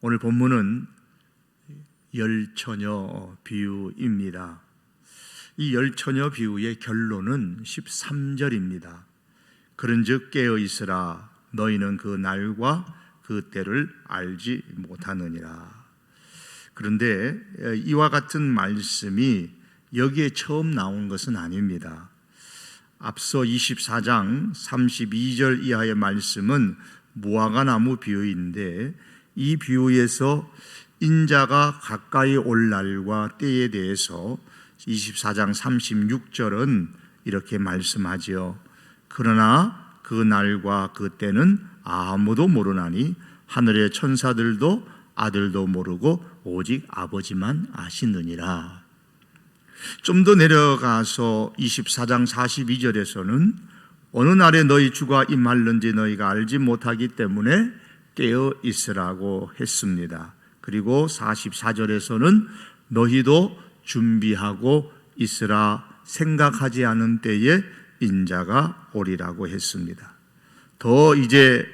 오늘 본문은 열처녀 비유입니다. 이 열처녀 비유의 결론은 13절입니다. 그런즉 깨어 있으라, 너희는 그 날과 그 때를 알지 못하느니라. 그런데 이와 같은 말씀이 여기에 처음 나온 것은 아닙니다. 앞서 24장 32절 이하의 말씀은 무화과 나무 비유인데, 이 비유에서 인자가 가까이 올 날과 때에 대해서 24장 36절은 이렇게 말씀하지요. 그러나 그 날과 그 때는 아무도 모르나니 하늘의 천사들도 아들도 모르고 오직 아버지만 아시느니라. 좀 더 내려가서 24장 42절에서는 어느 날에 너희 주가 임할는지 너희가 알지 못하기 때문에 깨어 있으라고 했습니다. 그리고 44절에서는 너희도 준비하고 있으라, 생각하지 않은 때에 인자가 오리라고 했습니다. 더 이제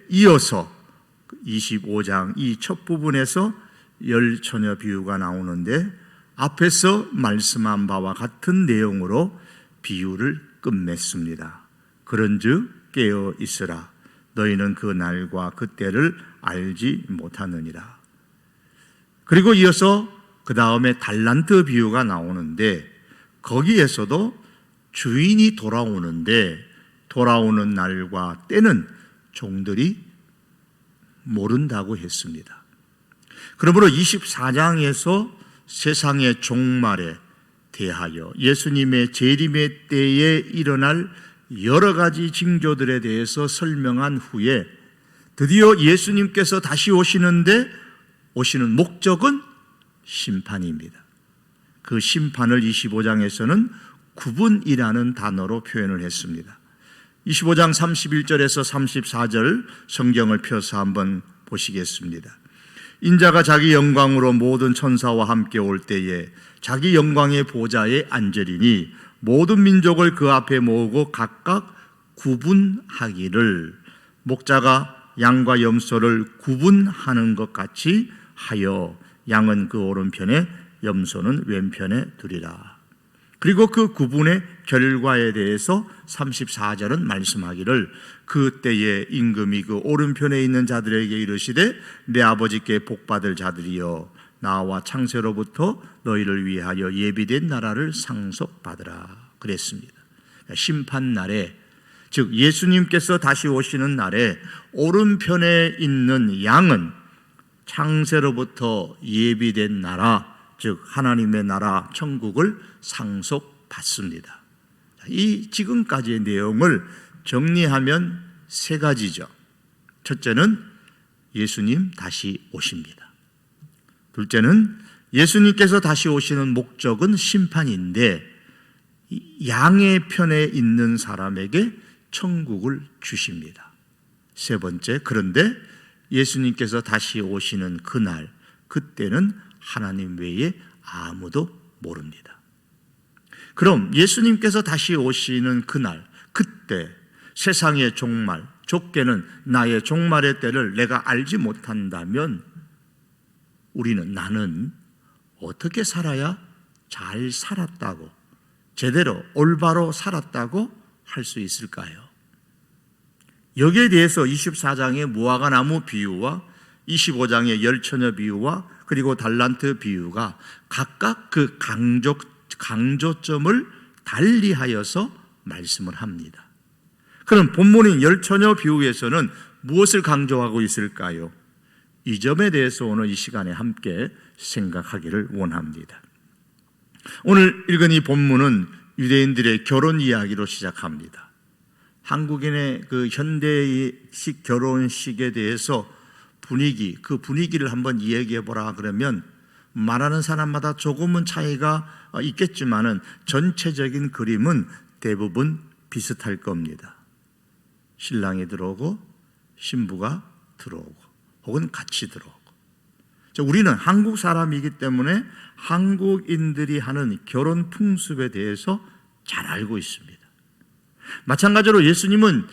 이어서 25장 이 첫 부분에서 열처녀 비유가 나오는데, 앞에서 말씀한 바와 같은 내용으로 비유를 끝맺습니다. 그런즉 깨어 있으라, 너희는 그 날과 그 때를 알지 못하느니라. 그리고 이어서 그 다음에 달란트 비유가 나오는데, 거기에서도 주인이 돌아오는데 돌아오는 날과 때는 종들이 모른다고 했습니다. 그러므로 24장에서 세상의 종말에 대하여 예수님의 재림의 때에 일어날 여러 가지 징조들에 대해서 설명한 후에 드디어 예수님께서 다시 오시는데 오시는 목적은 심판입니다. 그 심판을 25장에서는 구분이라는 단어로 표현을 했습니다. 25장 31절에서 34절 성경을 펴서 한번 보시겠습니다. 인자가 자기 영광으로 모든 천사와 함께 올 때에 자기 영광의 보좌에 앉으리니 모든 민족을 그 앞에 모으고 각각 구분하기를, 목자가 양과 염소를 구분하는 것 같이 하여 양은 그 오른편에 염소는 왼편에 두리라. 그리고 그 구분의 결과에 대해서 34절은 말씀하기를, 그 때에 임금이 그 오른편에 있는 자들에게 이르시되 내 아버지께 복받을 자들이여, 나와 창세로부터 너희를 위하여 예비된 나라를 상속받으라 그랬습니다. 심판날에, 즉 예수님께서 다시 오시는 날에 오른편에 있는 양은 창세로부터 예비된 나라, 즉 하나님의 나라 천국을 상속받습니다. 이 지금까지의 내용을 정리하면 세 가지죠. 첫째는 예수님 다시 오십니다. 둘째는 예수님께서 다시 오시는 목적은 심판인데 양의 편에 있는 사람에게 천국을 주십니다. 세 번째, 그런데 예수님께서 다시 오시는 그날, 그때는 하나님 외에 아무도 모릅니다. 그럼 예수님께서 다시 오시는 그날, 그때 세상의 종말, 좁게는 나의 종말의 때를 내가 알지 못한다면 나는 어떻게 살아야 잘 살았다고, 제대로 올바로 살았다고 할 수 있을까요? 여기에 대해서 24장의 무화과 나무 비유와 25장의 열처녀 비유와 그리고 달란트 비유가 각각 그 강조점을 달리하여서 말씀을 합니다. 그럼 본문인 열처녀 비유에서는 무엇을 강조하고 있을까요? 이 점에 대해서 오늘 이 시간에 함께 생각하기를 원합니다. 오늘 읽은 이 본문은 유대인들의 결혼 이야기로 시작합니다. 한국인의 그 현대식 결혼식에 대해서 그 분위기를 한번 이야기해 보라 그러면 말하는 사람마다 조금은 차이가 있겠지만은 전체적인 그림은 대부분 비슷할 겁니다. 신랑이 들어오고 신부가 들어오고 혹은 같이 들어오고. 우리는 한국 사람이기 때문에 한국인들이 하는 결혼 풍습에 대해서 잘 알고 있습니다. 마찬가지로 예수님은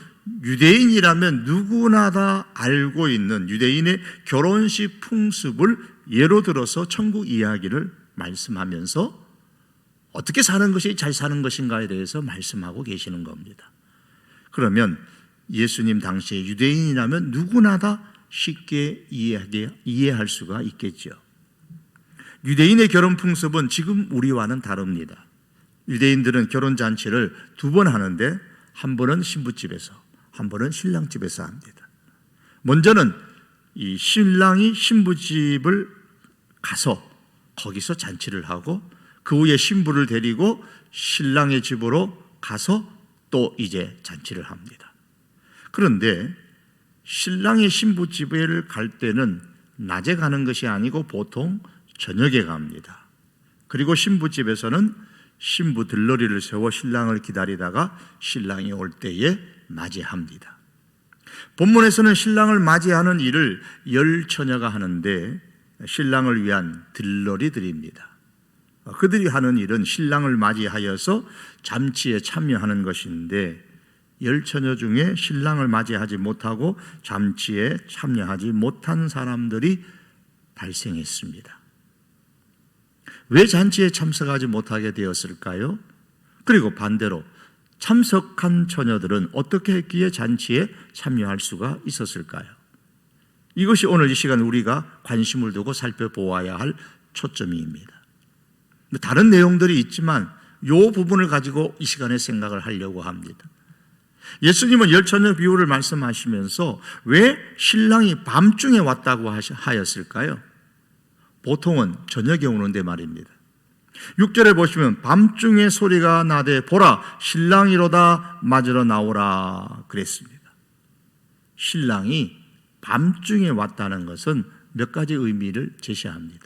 유대인이라면 누구나 다 알고 있는 유대인의 결혼식 풍습을 예로 들어서 천국 이야기를 말씀하면서 어떻게 사는 것이 잘 사는 것인가에 대해서 말씀하고 계시는 겁니다. 그러면 예수님 당시에 유대인이라면 누구나 다 쉽게 이해할 수가 있겠죠. 유대인의 결혼 풍습은 지금 우리와는 다릅니다. 유대인들은 결혼잔치를 2번 하는데 한 번은 신부집에서, 한 번은 신랑집에서 합니다. 먼저는 이 신랑이 신부집을 가서 거기서 잔치를 하고 그 후에 신부를 데리고 신랑의 집으로 가서 또 이제 잔치를 합니다. 그런데 신랑이 신부집에 갈 때는 낮에 가는 것이 아니고 보통 저녁에 갑니다. 그리고 신부집에서는 신부 들러리를 세워 신랑을 기다리다가 신랑이 올 때에 맞이합니다. 본문에서는 신랑을 맞이하는 일을 열처녀가 하는데 신랑을 위한 들러리들입니다. 그들이 하는 일은 신랑을 맞이하여서 잠치에 참여하는 것인데 열처녀 중에 신랑을 맞이하지 못하고 잠치에 참여하지 못한 사람들이 발생했습니다. 왜 잔치에 참석하지 못하게 되었을까요? 그리고 반대로 참석한 처녀들은 어떻게 했기에 잔치에 참여할 수가 있었을까요? 이것이 오늘 이 시간 우리가 관심을 두고 살펴보아야 할 초점입니다. 다른 내용들이 있지만 이 부분을 가지고 이 시간에 생각을 하려고 합니다. 예수님은 열처녀 비유를 말씀하시면서 왜 신랑이 밤중에 왔다고 하였을까요? 보통은 저녁에 오는데 말입니다. 6절에 보시면 밤중에 소리가 나되 보라 신랑이로다 맞으러 나오라 그랬습니다. 신랑이 밤중에 왔다는 것은 몇 가지 의미를 제시합니다.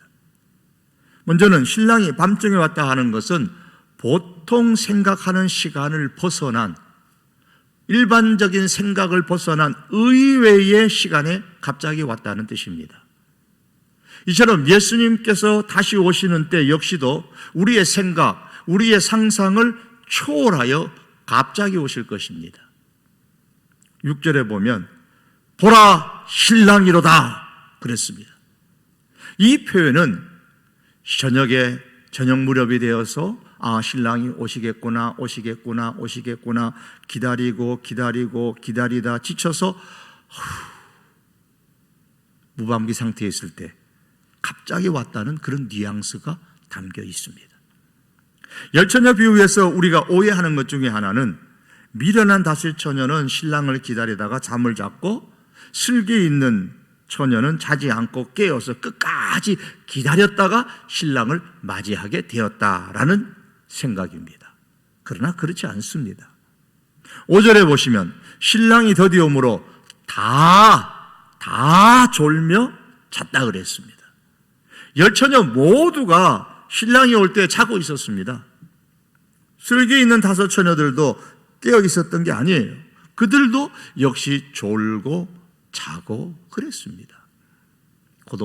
먼저는 신랑이 밤중에 왔다 하는 것은 보통 생각하는 시간을 벗어난, 일반적인 생각을 벗어난 의외의 시간에 갑자기 왔다는 뜻입니다. 이처럼 예수님께서 다시 오시는 때 역시도 우리의 생각, 우리의 상상을 초월하여 갑자기 오실 것입니다. 6절에 보면 보라 신랑이로다 그랬습니다. 이 표현은 저녁 무렵이 되어서 신랑이 오시겠구나 기다리다 지쳐서 무방비 상태에 있을 때 갑자기 왔다는 그런 뉘앙스가 담겨 있습니다. 열처녀 비유에서 우리가 오해하는 것 중에 하나는 미련한 다섯 처녀는 신랑을 기다리다가 잠을 잤고 슬기 있는 처녀는 자지 않고 깨어서 끝까지 기다렸다가 신랑을 맞이하게 되었다라는 생각입니다. 그러나 그렇지 않습니다. 5절에 보시면 신랑이 드디어 오므로 다 졸며 잤다 그랬습니다. 열처녀 모두가 신랑이 올 때 자고 있었습니다. 슬기 있는 다섯 처녀들도 깨어 있었던 게 아니에요. 그들도 역시 졸고 자고 그랬습니다. 곧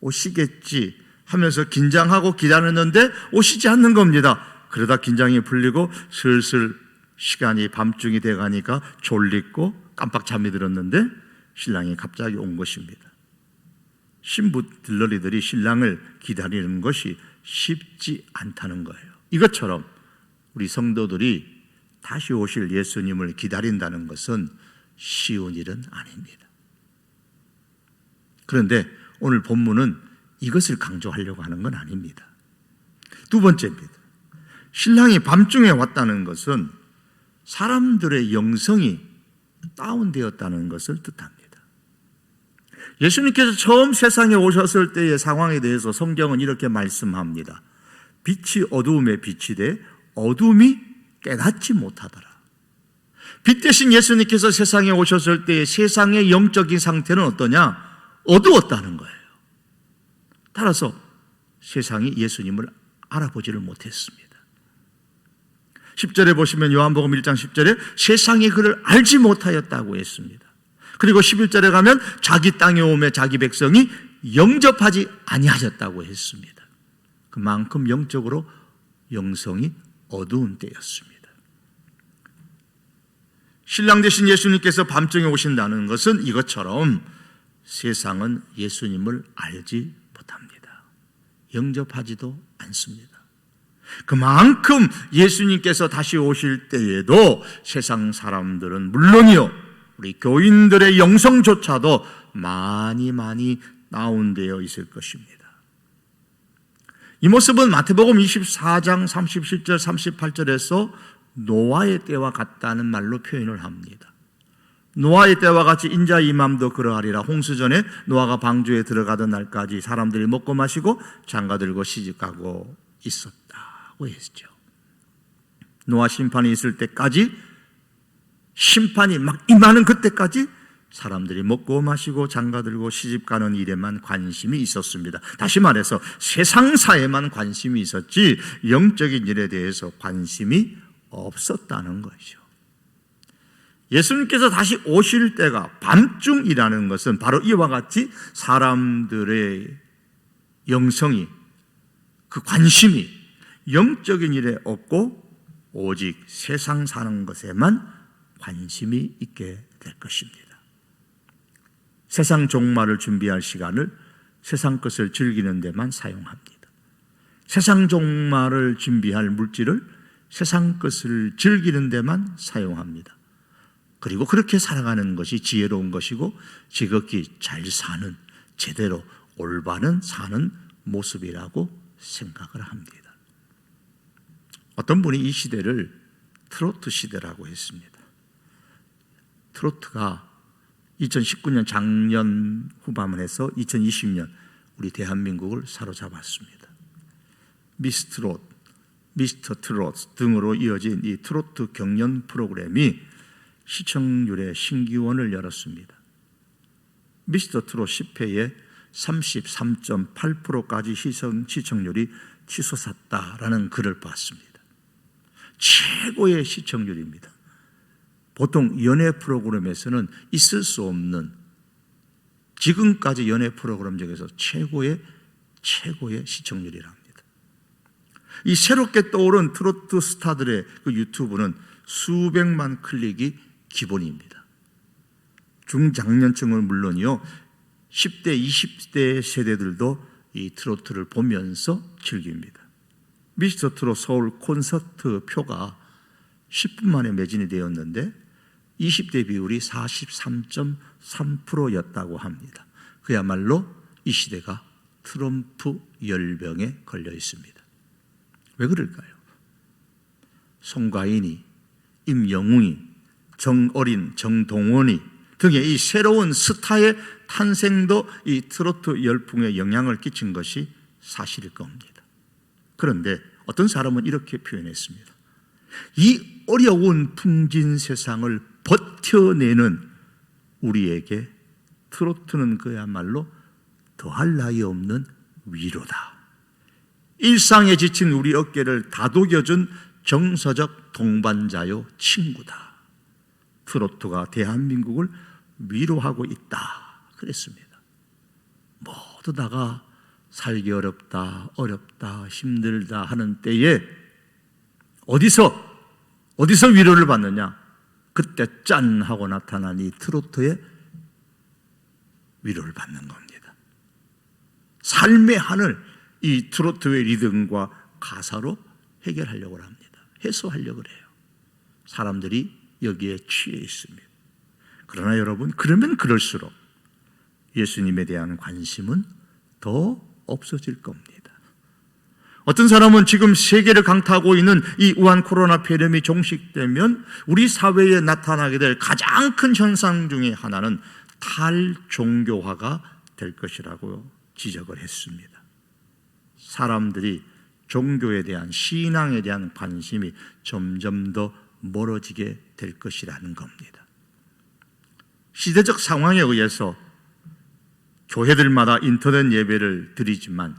오시겠지 하면서 긴장하고 기다렸는데 오시지 않는 겁니다. 그러다 긴장이 풀리고 슬슬 시간이 밤중이 돼가니까 졸리고 깜빡 잠이 들었는데 신랑이 갑자기 온 것입니다. 신부 들러리들이 신랑을 기다리는 것이 쉽지 않다는 거예요. 이것처럼 우리 성도들이 다시 오실 예수님을 기다린다는 것은 쉬운 일은 아닙니다. 그런데 오늘 본문은 이것을 강조하려고 하는 건 아닙니다. 두 번째입니다. 신랑이 밤중에 왔다는 것은 사람들의 영성이 다운되었다는 것을 뜻합니다. 예수님께서 처음 세상에 오셨을 때의 상황에 대해서 성경은 이렇게 말씀합니다. 빛이 어두움에 비치되 어둠이 깨닫지 못하더라. 빛 대신 예수님께서 세상에 오셨을 때 세상의 영적인 상태는 어떠냐? 어두웠다는 거예요. 따라서 세상이 예수님을 알아보지를 못했습니다. 10절에 보시면 요한복음 1장 10절에 세상이 그를 알지 못하였다고 했습니다. 그리고 11절에 가면 자기 땅에 오매 자기 백성이 영접하지 아니하셨다고 했습니다. 그만큼 영적으로 영성이 어두운 때였습니다. 신랑 되신 예수님께서 밤중에 오신다는 것은 이것처럼 세상은 예수님을 알지 못합니다. 영접하지도 않습니다. 그만큼 예수님께서 다시 오실 때에도 세상 사람들은 물론이요, 우리 교인들의 영성조차도 많이 다운되어 있을 것입니다. 이 모습은 마태복음 24장 37절 38절에서 노아의 때와 같다는 말로 표현을 합니다. 노아의 때와 같이 인자 이맘도 그러하리라. 홍수전에 노아가 방주에 들어가던 날까지 사람들이 먹고 마시고 장가들고 시집가고 있었다고 했죠. 노아 심판이 있을 때까지, 심판이 막 임하는 그때까지 사람들이 먹고 마시고 장가들고 시집가는 일에만 관심이 있었습니다. 다시 말해서 세상사에만 관심이 있었지 영적인 일에 대해서 관심이 없었다는 거죠. 예수님께서 다시 오실 때가 밤중이라는 것은 바로 이와 같이 사람들의 영성이, 그 관심이 영적인 일에 없고 오직 세상 사는 것에만 관심이 있게 될 것입니다. 세상 종말을 준비할 시간을 세상 것을 즐기는 데만 사용합니다. 세상 종말을 준비할 물질을 세상 것을 즐기는 데만 사용합니다. 그리고 그렇게 살아가는 것이 지혜로운 것이고 지극히 잘 사는, 제대로 올바른 사는 모습이라고 생각을 합니다. 어떤 분이 이 시대를 트로트 시대라고 했습니다. 트로트가 2019년 작년 후반에서 2020년 우리 대한민국을 사로잡았습니다. 미스트롯, 미스터 트롯 등으로 이어진 이 트로트 경연 프로그램이 시청률의 신기원을 열었습니다. 미스터 트롯 10회에 33.8%까지 시청률이 치솟았다라는 글을 봤습니다. 최고의 시청률입니다. 보통 연예 프로그램에서는 있을 수 없는, 지금까지 연예 프로그램 중에서 최고의 시청률이랍니다. 이 새롭게 떠오른 트로트 스타들의 그 유튜브는 수백만 클릭이 기본입니다. 중장년층은 물론이요, 10대, 20대 세대들도 이 트로트를 보면서 즐깁니다. 미스터 트롯 서울 콘서트 표가 10분 만에 매진이 되었는데 20대 비율이 43.3%였다고 합니다. 그야말로 이 시대가 트럼프 열병에 걸려 있습니다. 왜 그럴까요? 송가인이, 임영웅이, 정어린, 정동원이 등의 이 새로운 스타의 탄생도 이 트로트 열풍에 영향을 끼친 것이 사실일 겁니다. 그런데 어떤 사람은 이렇게 표현했습니다. 이 어려운 풍진 세상을 버텨내는 우리에게 트로트는 그야말로 더할 나위 없는 위로다. 일상에 지친 우리 어깨를 다독여준 정서적 동반자요 친구다. 트로트가 대한민국을 위로하고 있다 그랬습니다. 모두 다가 살기 어렵다, 힘들다 하는 때에 어디서 위로를 받느냐? 그때 짠 하고 나타난 이 트로트의 위로를 받는 겁니다. 삶의 한을 이 트로트의 리듬과 가사로 해결하려고 합니다. 해소하려고 해요. 사람들이 여기에 취해 있습니다. 그러나 여러분, 그러면 그럴수록 예수님에 대한 관심은 더 없어질 겁니다. 어떤 사람은 지금 세계를 강타하고 있는 이 우한 코로나 폐렴이 종식되면 우리 사회에 나타나게 될 가장 큰 현상 중에 하나는 탈종교화가 될 것이라고 지적을 했습니다. 사람들이 종교에 대한, 신앙에 대한 관심이 점점 더 멀어지게 될 것이라는 겁니다. 시대적 상황에 의해서 교회들마다 인터넷 예배를 드리지만,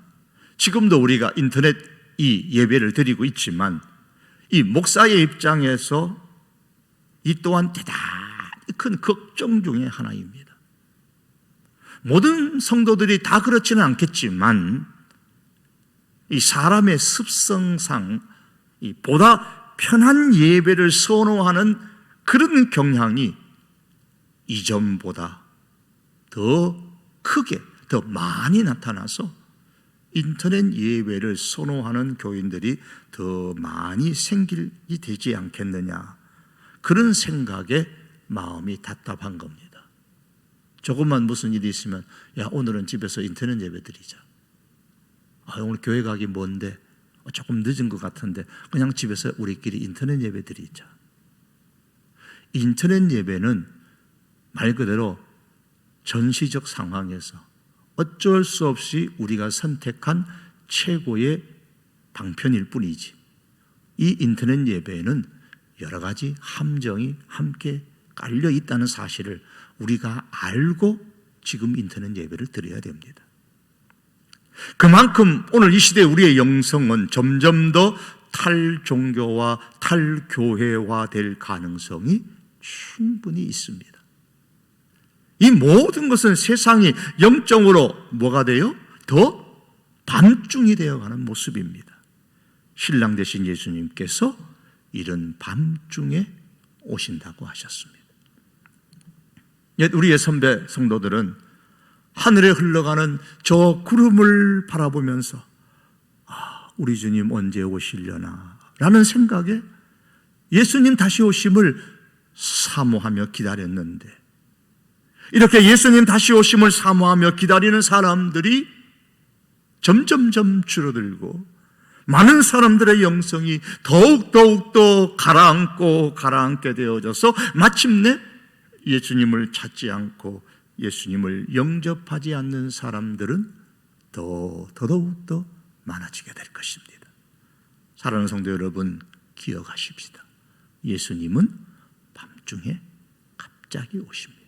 지금도 우리가 인터넷 이 예배를 드리고 있지만, 이 목사의 입장에서 이 또한 대단히 큰 걱정 중에 하나입니다. 모든 성도들이 다 그렇지는 않겠지만 이 사람의 습성상 보다 편한 예배를 선호하는 그런 경향이 이전보다 더 크게, 더 많이 나타나서 인터넷 예배를 선호하는 교인들이 더 많이 생길이 되지 않겠느냐, 그런 생각에 마음이 답답한 겁니다. 조금만 무슨 일이 있으면 야, 오늘은 집에서 인터넷 예배 드리자. 오늘 교회 가기 먼데 조금 늦은 것 같은데 그냥 집에서 우리끼리 인터넷 예배 드리자. 인터넷 예배는 말 그대로 전시적 상황에서 어쩔 수 없이 우리가 선택한 최고의 방편일 뿐이지, 이 인터넷 예배에는 여러 가지 함정이 함께 깔려 있다는 사실을 우리가 알고 지금 인터넷 예배를 드려야 됩니다. 그만큼 오늘 이 시대 우리의 영성은 점점 더 탈종교와 탈교회화 될 가능성이 충분히 있습니다. 이 모든 것은 세상이 영적으로 뭐가 돼요? 더 밤중이 되어가는 모습입니다. 신랑 되신 예수님께서 이런 밤중에 오신다고 하셨습니다. 옛 우리의 선배 성도들은 하늘에 흘러가는 저 구름을 바라보면서 우리 주님 언제 오시려나 라는 생각에 예수님 다시 오심을 사모하며 기다렸는데, 이렇게 예수님 다시 오심을 사모하며 기다리는 사람들이 점점점 줄어들고 많은 사람들의 영성이 더욱더 가라앉게 되어져서 마침내 예수님을 찾지 않고 예수님을 영접하지 않는 사람들은 더더욱더 많아지게 될 것입니다. 사랑하는 성도 여러분, 기억하십시다. 예수님은 밤중에 갑자기 오십니다.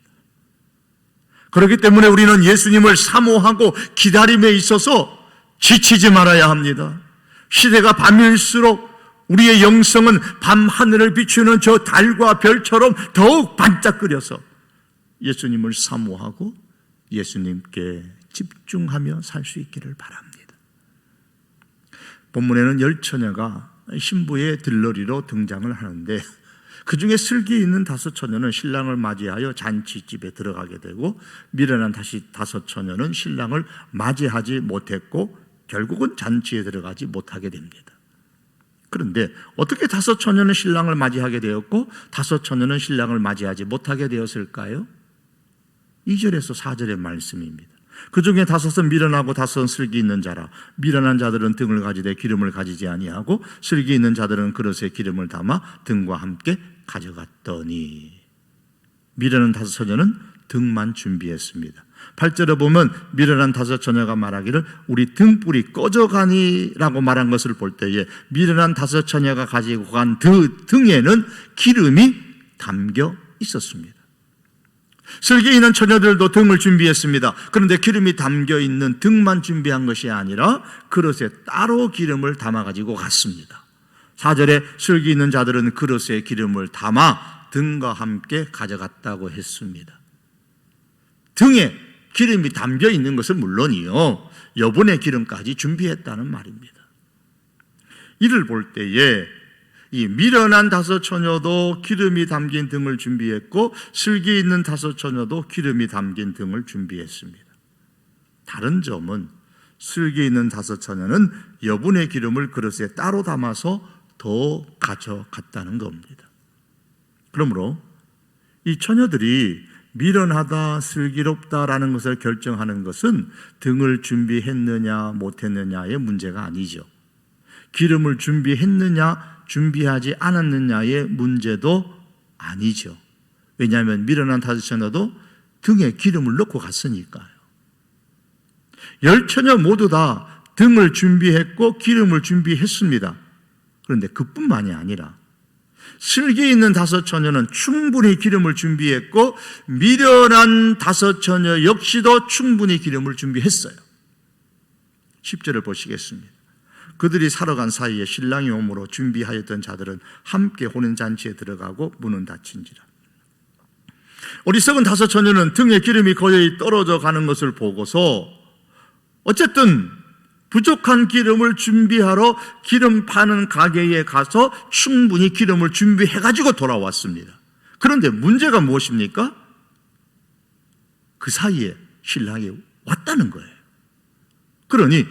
그렇기 때문에 우리는 예수님을 사모하고 기다림에 있어서 지치지 말아야 합니다. 시대가 밤일수록 우리의 영성은 밤하늘을 비추는 저 달과 별처럼 더욱 반짝거려서 예수님을 사모하고 예수님께 집중하며 살 수 있기를 바랍니다. 본문에는 10처녀가 신부의 들러리로 등장을 하는데, 그 중에 슬기 있는 5처녀는 신랑을 맞이하여 잔치집에 들어가게 되고, 미련한 5처녀는 신랑을 맞이하지 못했고 결국은 잔치에 들어가지 못하게 됩니다. 그런데 어떻게 5처녀는 신랑을 맞이하게 되었고 5처녀는 신랑을 맞이하지 못하게 되었을까요? 2절에서 4절의 말씀입니다. 그 중에 5은 미련하고 5은 슬기 있는 자라. 미련한 자들은 등을 가지되 기름을 가지지 아니하고 슬기 있는 자들은 그릇에 기름을 담아 등과 함께 가져갔더니, 미련한 5처녀는 등만 준비했습니다. 8절에 보면 미련한 5처녀가 말하기를 우리 등불이 꺼져가니라고 말한 것을 볼 때에 미련한 5처녀가 가지고 간 등에는 기름이 담겨 있었습니다. 슬기 있는 처녀들도 등을 준비했습니다. 그런데 기름이 담겨 있는 등만 준비한 것이 아니라 그릇에 따로 기름을 담아가지고 갔습니다. 4절에 슬기 있는 자들은 그릇에 기름을 담아 등과 함께 가져갔다고 했습니다. 등에 기름이 담겨 있는 것은 물론이요, 여분의 기름까지 준비했다는 말입니다. 이를 볼 때에 이 미련한 5처녀도 기름이 담긴 등을 준비했고 슬기 있는 5처녀도 기름이 담긴 등을 준비했습니다. 다른 점은 슬기 있는 5처녀는 여분의 기름을 그릇에 따로 담아서 더 가져갔다는 겁니다. 그러므로 이 처녀들이 미련하다, 슬기롭다라는 것을 결정하는 것은 등을 준비했느냐 못했느냐의 문제가 아니죠. 기름을 준비했느냐 준비하지 않았느냐의 문제도 아니죠. 왜냐하면 미련한 5처녀도 등에 기름을 넣고 갔으니까요. 10처녀 모두 다 등을 준비했고 기름을 준비했습니다. 그런데 그뿐만이 아니라 슬기 있는 5처녀는 충분히 기름을 준비했고 미련한 5처녀 역시도 충분히 기름을 준비했어요. 10절을 보시겠습니다. 그들이 사러 간 사이에 신랑이 오므로 준비하였던 자들은 함께 혼인잔치에 들어가고 문은 닫힌지라. 어리석은 5처녀는 등에 기름이 거의 떨어져 가는 것을 보고서 어쨌든 부족한 기름을 준비하러 기름 파는 가게에 가서 충분히 기름을 준비해가지고 돌아왔습니다. 그런데 문제가 무엇입니까? 그 사이에 신랑이 왔다는 거예요. 그러니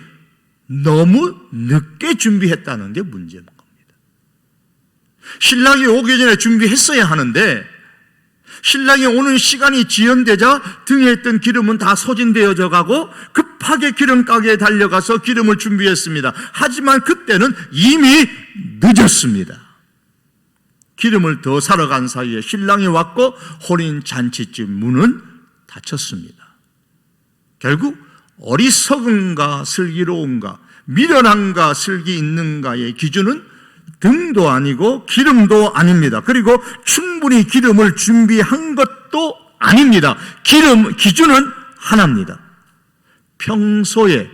너무 늦게 준비했다는 게 문제인 겁니다. 신랑이 오기 전에 준비했어야 하는데 신랑이 오는 시간이 지연되자 등에 있던 기름은 다 소진되어져 가고 급하게 기름가게에 달려가서 기름을 준비했습니다. 하지만 그때는 이미 늦었습니다. 기름을 더 사러 간 사이에 신랑이 왔고 혼인잔치집 문은 닫혔습니다. 결국 어리석음과 슬기로움과 미련함과 슬기 있는가의 기준은 등도 아니고 기름도 아닙니다. 그리고 충분히 기름을 준비한 것도 아닙니다. 기준은 하나입니다. 평소에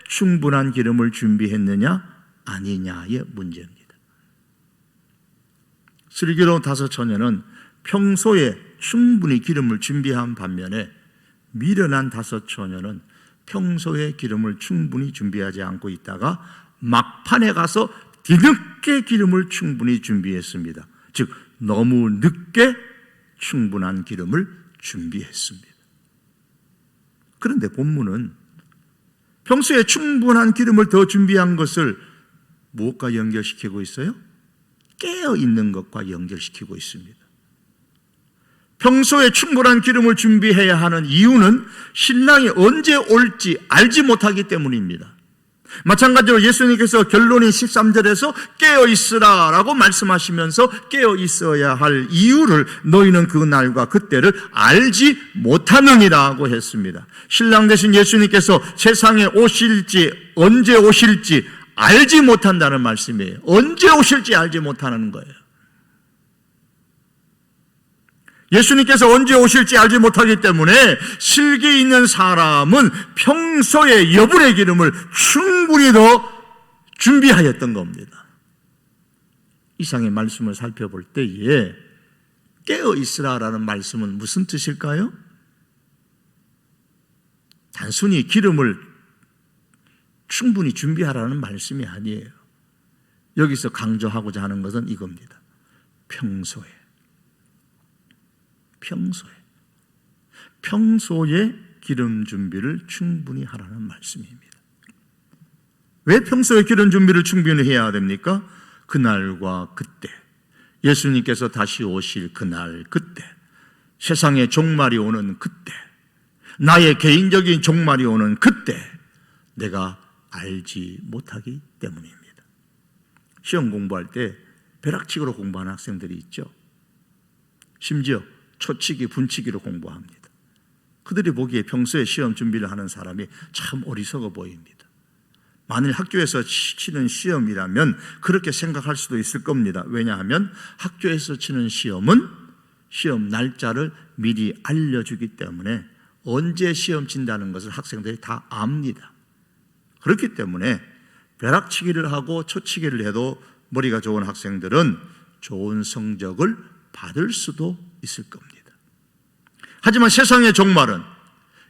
충분한 기름을 준비했느냐 아니냐의 문제입니다. 슬기로운 다섯 처녀는 평소에 충분히 기름을 준비한 반면에 미련한 다섯 처녀는 평소에 기름을 충분히 준비하지 않고 있다가 막판에 가서 뒤늦게 기름을 충분히 준비했습니다. 즉 너무 늦게 충분한 기름을 준비했습니다. 그런데 본문은 평소에 충분한 기름을 더 준비한 것을 무엇과 연결시키고 있어요? 깨어있는 것과 연결시키고 있습니다. 평소에 충분한 기름을 준비해야 하는 이유는 신랑이 언제 올지 알지 못하기 때문입니다. 마찬가지로 예수님께서 결론인 13절에서 깨어있으라 라고 말씀하시면서 깨어있어야 할 이유를 너희는 그 날과 그때를 알지 못하느니라고 했습니다. 신랑 되신 예수님께서 세상에 오실지 언제 오실지 알지 못한다는 말씀이에요. 언제 오실지 알지 못하는 거예요. 예수님께서 언제 오실지 알지 못하기 때문에 실기 있는 사람은 평소에 여분의 기름을 충분히 더 준비하였던 겁니다. 이상의 말씀을 살펴볼 때에 깨어있으라라는 말씀은 무슨 뜻일까요? 단순히 기름을 충분히 준비하라는 말씀이 아니에요. 여기서 강조하고자 하는 것은 이겁니다. 평소에 기름 준비를 충분히 하라는 말씀입니다. 왜 평소에 기름 준비를 충분히 해야 됩니까? 그날과 그때, 예수님께서 다시 오실 그날 그때, 세상의 종말이 오는 그때, 나의 개인적인 종말이 오는 그때 내가 알지 못하기 때문입니다. 시험 공부할 때 벼락치기로 공부하는 학생들이 있죠. 심지어 초치기, 분치기로 공부합니다. 그들이 보기에 평소에 시험 준비를 하는 사람이 참 어리석어 보입니다. 만일 학교에서 치는 시험이라면 그렇게 생각할 수도 있을 겁니다. 왜냐하면 학교에서 치는 시험은 시험 날짜를 미리 알려주기 때문에 언제 시험 친다는 것을 학생들이 다 압니다. 그렇기 때문에 벼락치기를 하고 초치기를 해도 머리가 좋은 학생들은 좋은 성적을 받을 수도 있을 겁니다. 하지만 세상의 종말은,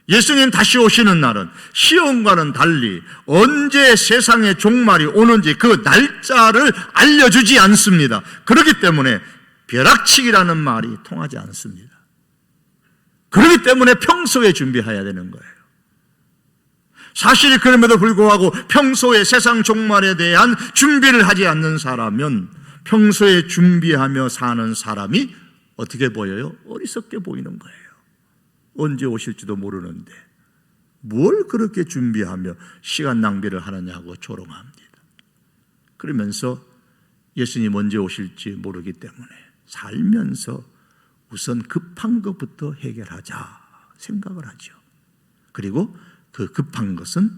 예수님 다시 오시는 날은 시험과는 달리 언제 세상의 종말이 오는지 그 날짜를 알려주지 않습니다. 그렇기 때문에 벼락치기라는 말이 통하지 않습니다. 그렇기 때문에 평소에 준비해야 되는 거예요. 사실이 그럼에도 불구하고 평소에 세상 종말에 대한 준비를 하지 않는 사람은 평소에 준비하며 사는 사람이 어떻게 보여요? 어리석게 보이는 거예요. 언제 오실지도 모르는데 뭘 그렇게 준비하며 시간 낭비를 하느냐고 조롱합니다. 그러면서 예수님 언제 오실지 모르기 때문에 살면서 우선 급한 것부터 해결하자 생각을 하죠. 그리고 그 급한 것은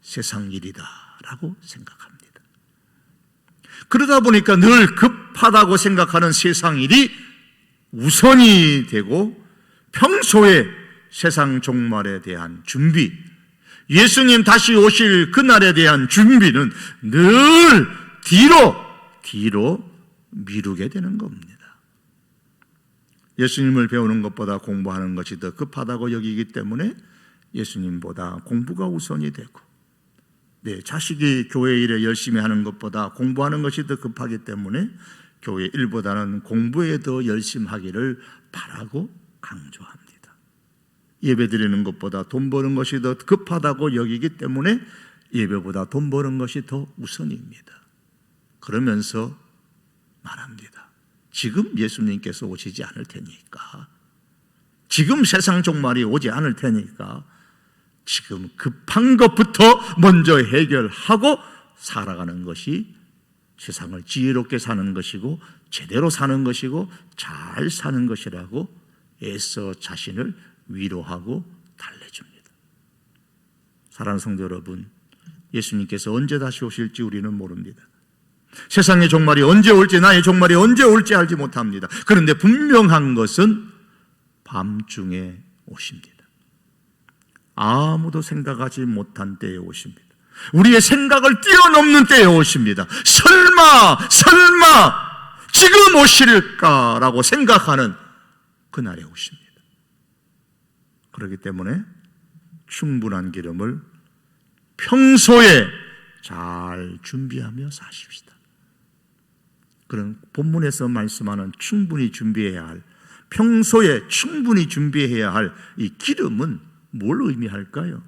세상 일이다라고 생각합니다. 그러다 보니까 늘 급하다고 생각하는 세상 일이 우선이 되고 평소에 세상 종말에 대한 준비, 예수님 다시 오실 그날에 대한 준비는 늘 뒤로 미루게 되는 겁니다. 예수님을 배우는 것보다 공부하는 것이 더 급하다고 여기기 때문에 예수님보다 공부가 우선이 되고, 내 자식이 교회 일에 열심히 하는 것보다 공부하는 것이 더 급하기 때문에 교회 일보다는 공부에 더 열심히 하기를 바라고 강조합니다. 예배 드리는 것보다 돈 버는 것이 더 급하다고 여기기 때문에 예배보다 돈 버는 것이 더 우선입니다. 그러면서 말합니다. 지금 예수님께서 오시지 않을 테니까, 지금 세상 종말이 오지 않을 테니까 지금 급한 것부터 먼저 해결하고 살아가는 것이 세상을 지혜롭게 사는 것이고 제대로 사는 것이고 잘 사는 것이라고 애써 자신을 위로하고 달래줍니다. 사랑하는 성도 여러분, 예수님께서 언제 다시 오실지 우리는 모릅니다. 세상의 종말이 언제 올지, 나의 종말이 언제 올지 알지 못합니다. 그런데 분명한 것은 밤중에 오십니다. 아무도 생각하지 못한 때에 오십니다. 우리의 생각을 뛰어넘는 때에 오십니다. 설마 지금 오실까라고 생각하는 그날에 오십니다. 그렇기 때문에 충분한 기름을 평소에 잘 준비하며 사십시다. 그런 본문에서 말씀하는 충분히 준비해야 할, 평소에 충분히 준비해야 할 이 기름은 뭘 의미할까요?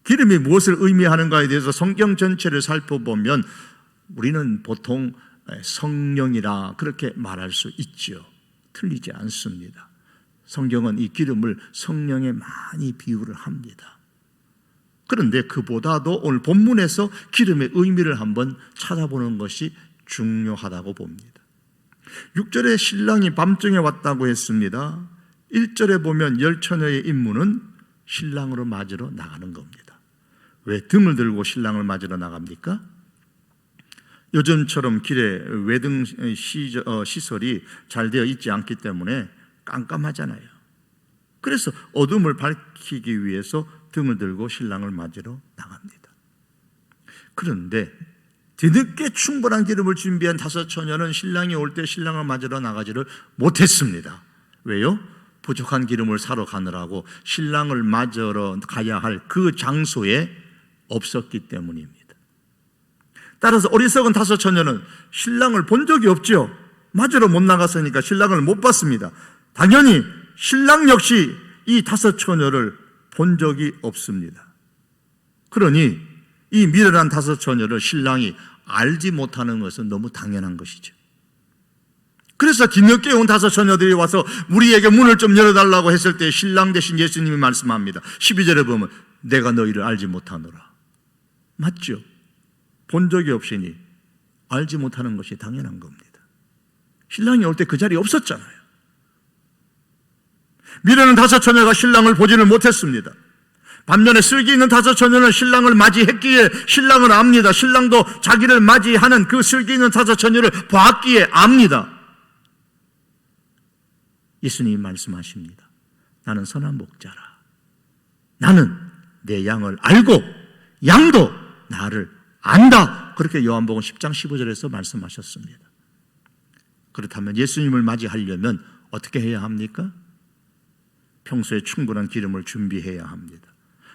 기름이 무엇을 의미하는가에 대해서 성경 전체를 살펴보면 우리는 보통 성령이라 그렇게 말할 수 있죠. 틀리지 않습니다. 성경은 이 기름을 성령에 많이 비유를 합니다. 그런데 그보다도 오늘 본문에서 기름의 의미를 한번 찾아보는 것이 중요하다고 봅니다. 6절에 신랑이 밤중에 왔다고 했습니다. 1절에 보면 열처녀의 임무는 신랑으로 맞으러 나가는 겁니다. 왜 등을 들고 신랑을 맞으러 나갑니까? 요즘처럼 길에 외등 시설이 잘 되어 있지 않기 때문에 깜깜하잖아요. 그래서 어둠을 밝히기 위해서 등을 들고 신랑을 맞으러 나갑니다. 그런데 뒤늦게 충분한 기름을 준비한 5 처녀는 신랑이 올 때 신랑을 맞으러 나가지를 못했습니다. 왜요? 부족한 기름을 사러 가느라고 신랑을 맞으러 가야 할 그 장소에 없었기 때문입니다. 따라서 어리석은 5 처녀는 신랑을 본 적이 없죠. 맞으러 못 나갔으니까 신랑을 못 봤습니다. 당연히 신랑 역시 이 5 처녀를 본 적이 없습니다. 그러니 이 미련한 5 처녀를 신랑이 알지 못하는 것은 너무 당연한 것이죠. 그래서 뒤늦게 온 5 처녀들이 와서 우리에게 문을 좀 열어달라고 했을 때 신랑 대신 예수님이 말씀합니다. 12절에 보면 내가 너희를 알지 못하노라. 맞죠? 본 적이 없으니 알지 못하는 것이 당연한 겁니다. 신랑이 올 때 그 자리에 없었잖아요. 미련한 5 처녀가 신랑을 보지를 못했습니다. 반면에 슬기 있는 5 처녀는 신랑을 맞이했기에 신랑을 압니다. 신랑도 자기를 맞이하는 그 슬기 있는 5 처녀를 봤기에 압니다. 예수님이 말씀하십니다. 나는 선한 목자라. 나는 내 양을 알고 양도 나를 안다. 그렇게 요한복음 10장 15절에서 말씀하셨습니다. 그렇다면 예수님을 맞이하려면 어떻게 해야 합니까? 평소에 충분한 기름을 준비해야 합니다.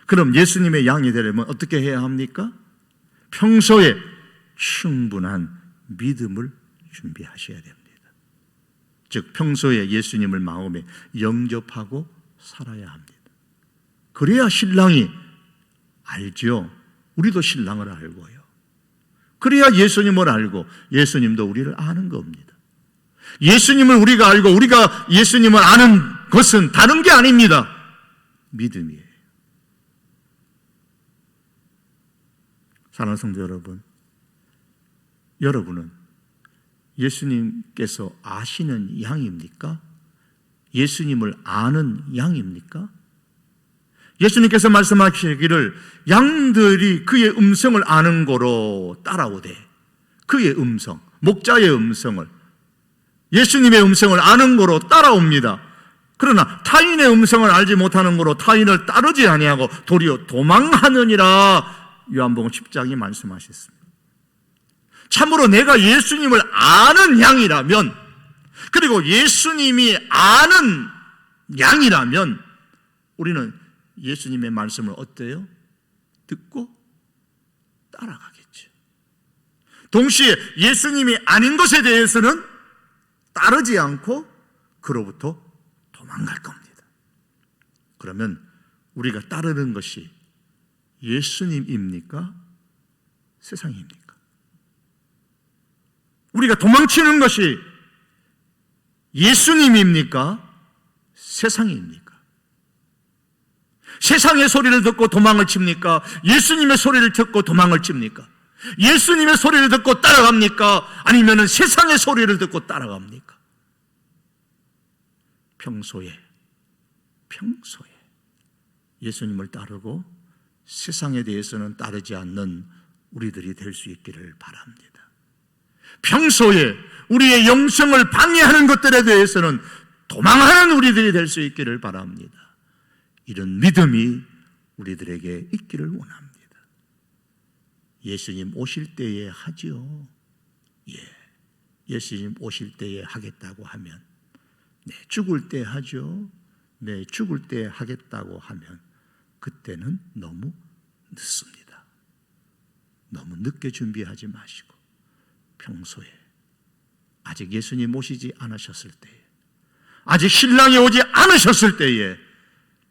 그럼 예수님의 양이 되려면 어떻게 해야 합니까? 평소에 충분한 믿음을 준비하셔야 됩니다. 즉 평소에 예수님을 마음에 영접하고 살아야 합니다. 그래야 신랑이 알죠. 우리도 신랑을 알고요. 그래야 예수님을 알고 예수님도 우리를 아는 겁니다. 예수님을 우리가 알고 우리가 예수님을 아는 것은 다른 게 아닙니다. 믿음이에요. 사랑하는 성도 여러분, 여러분은 예수님께서 아시는 양입니까? 예수님을 아는 양입니까? 예수님께서 말씀하시기를 양들이 그의 음성을 아는 거로 따라오되, 그의 음성, 목자의 음성을, 예수님의 음성을 아는 거로 따라옵니다. 그러나 타인의 음성을 알지 못하는 거로 타인을 따르지 아니하고 도리어 도망하느니라 요한복음 10장이 말씀하셨습니다. 참으로 내가 예수님을 아는 양이라면, 그리고 예수님이 아는 양이라면 우리는 예수님의 말씀을 어때요? 듣고 따라가겠죠. 동시에 예수님이 아닌 것에 대해서는 따르지 않고 그로부터 도망갈 겁니다. 그러면 우리가 따르는 것이 예수님입니까? 세상입니까? 우리가 도망치는 것이 예수님입니까? 세상입니까? 세상의 소리를 듣고 도망을 칩니까? 예수님의 소리를 듣고 도망을 칩니까? 예수님의 소리를 듣고 따라갑니까? 아니면 세상의 소리를 듣고 따라갑니까? 평소에 예수님을 따르고 세상에 대해서는 따르지 않는 우리들이 될 수 있기를 바랍니다. 평소에 우리의 영성을 방해하는 것들에 대해서는 도망하는 우리들이 될 수 있기를 바랍니다. 이런 믿음이 우리들에게 있기를 원합니다. 예수님 오실 때에 하지요. 예수님 오실 때에 하겠다고 하면, 죽을 때 하죠. 죽을 때 하겠다고 하면 그때는 너무 늦습니다. 너무 늦게 준비하지 마시고 평소에 아직 예수님 오시지 않으셨을 때에, 아직 신랑이 오지 않으셨을 때에,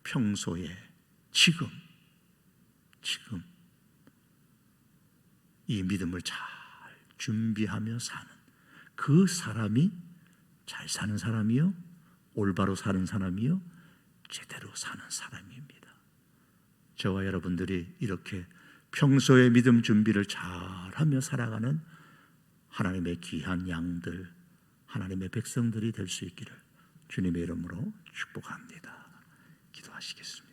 평소에 지금 이 믿음을 잘 준비하며 사는 그 사람이 잘 사는 사람이요, 올바로 사는 사람이요, 제대로 사는 사람입니다. 저와 여러분들이 이렇게 평소에 믿음 준비를 잘하며 살아가는 하나님의 귀한 양들, 하나님의 백성들이 될 수 있기를 주님의 이름으로 축복합니다. 기도하시겠습니다.